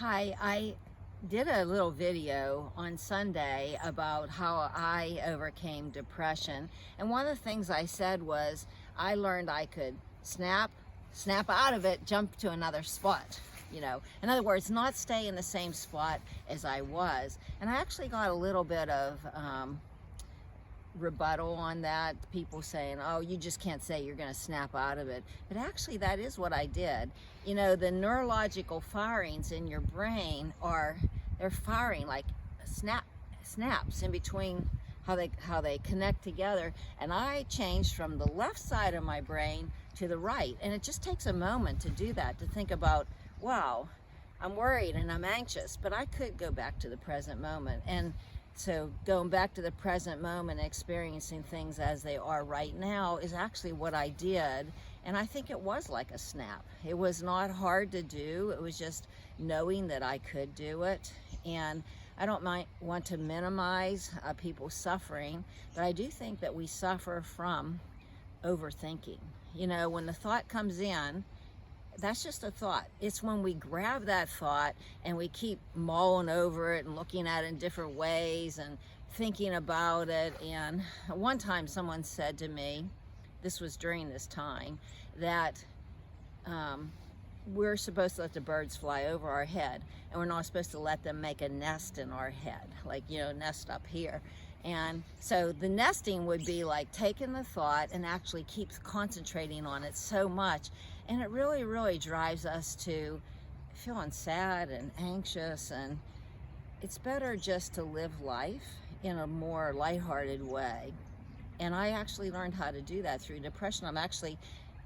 Hi, I did a little video on Sunday about how I overcame depression. And one of the things I said was I learned I could snap out of it, jump to another spot. In other words, not stay in the same spot as I was. And I actually got a little bit of rebuttal on that, people saying, oh, you just can't say you're going to snap out of it. But actually that is what I did. The neurological firings in your brain they're firing like snaps in between how they connect together. And I changed from the left side of my brain to the right. And it just takes a moment to do that, to think about, wow, I'm worried and I'm anxious, but I could go back to the present moment. And so going back to the present moment, experiencing things as they are right now is actually what I did. And I think it was like a snap. It was not hard to do. It was just knowing that I could do it. And I don't want to minimize people's suffering, but I do think that we suffer from overthinking. When the thought comes in, that's just a thought. It's when we grab that thought and we keep mulling over it and looking at it in different ways and thinking about it. And one time someone said to me, this was during this time, that we're supposed to let the birds fly over our head, and we're not supposed to let them make a nest in our head, like, nest up here. And so the nesting would be like taking the thought and actually keep concentrating on it so much. And it really, really drives us to feeling sad and anxious. And it's better just to live life in a more lighthearted way. And I actually learned how to do that through depression. I'm actually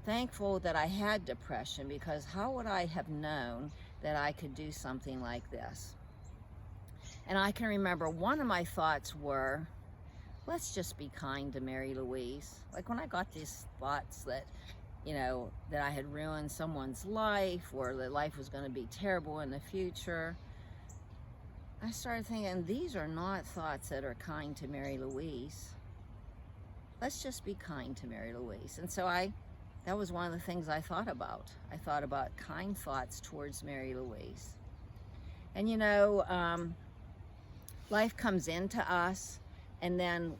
thankful that I had depression, because how would I have known that I could do something like this? And I can remember one of my thoughts were, let's just be kind to Mary Louise. Like when I got these thoughts that, that I had ruined someone's life, or that life was going to be terrible in the future, I started thinking, these are not thoughts that are kind to Mary Louise. Let's just be kind to Mary Louise. And so that was one of the things I thought about. I thought about kind thoughts towards Mary Louise. And life comes into us, and then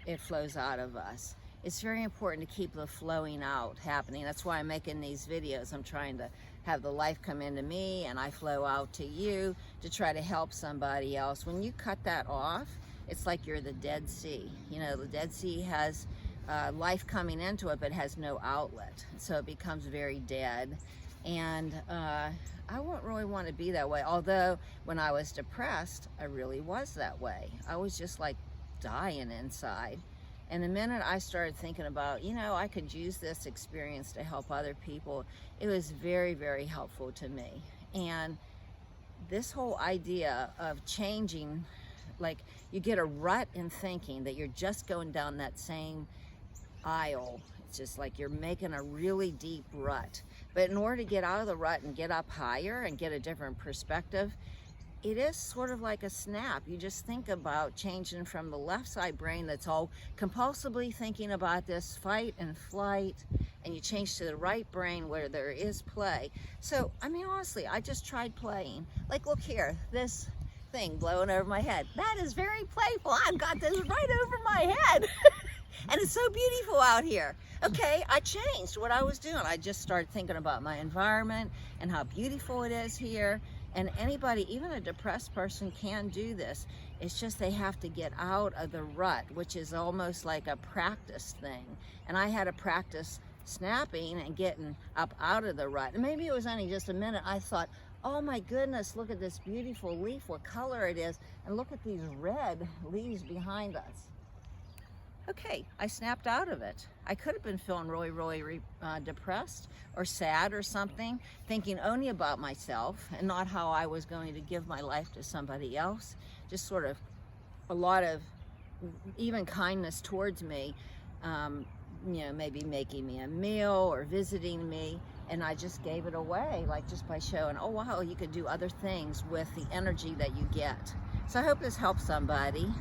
it flows out of us. It's very important to keep the flowing out happening. That's why I'm making these videos. I'm trying to have the life come into me and I flow out to you to try to help somebody else. When you cut that off, it's like you're the Dead Sea. The Dead Sea has life coming into it, but has no outlet. So it becomes very dead. And I wouldn't really want to be that way. Although when I was depressed, I really was that way. I was just like dying inside. And the minute I started thinking about, I could use this experience to help other people, it was very, very helpful to me. And this whole idea of changing, like you get a rut in thinking that you're just going down that same aisle. It's just like you're making a really deep rut. But in order to get out of the rut and get up higher and get a different perspective, it is sort of like a snap. You just think about changing from the left side brain that's all compulsively thinking about this fight and flight, and you change to the right brain where there is play. So, honestly, I just tried playing. Like, look here, this thing blowing over my head. That is very playful. I've got this right over my head. And it's so beautiful out here. Okay, I changed what I was doing. I just started thinking about my environment and how beautiful it is here. And anybody, even a depressed person, can do this. It's just they have to get out of the rut, which is almost like a practice thing. And I had to practice snapping and getting up out of the rut. And maybe it was only just a minute. I thought, oh my goodness, look at this beautiful leaf, what color it is. And look at these red leaves behind us. Okay, I snapped out of it. I could have been feeling really, really depressed or sad or something, thinking only about myself and not how I was going to give my life to somebody else. Just sort of a lot of even kindness towards me, maybe making me a meal or visiting me, and I just gave it away, like just by showing, oh wow, you could do other things with the energy that you get. So I hope this helps somebody.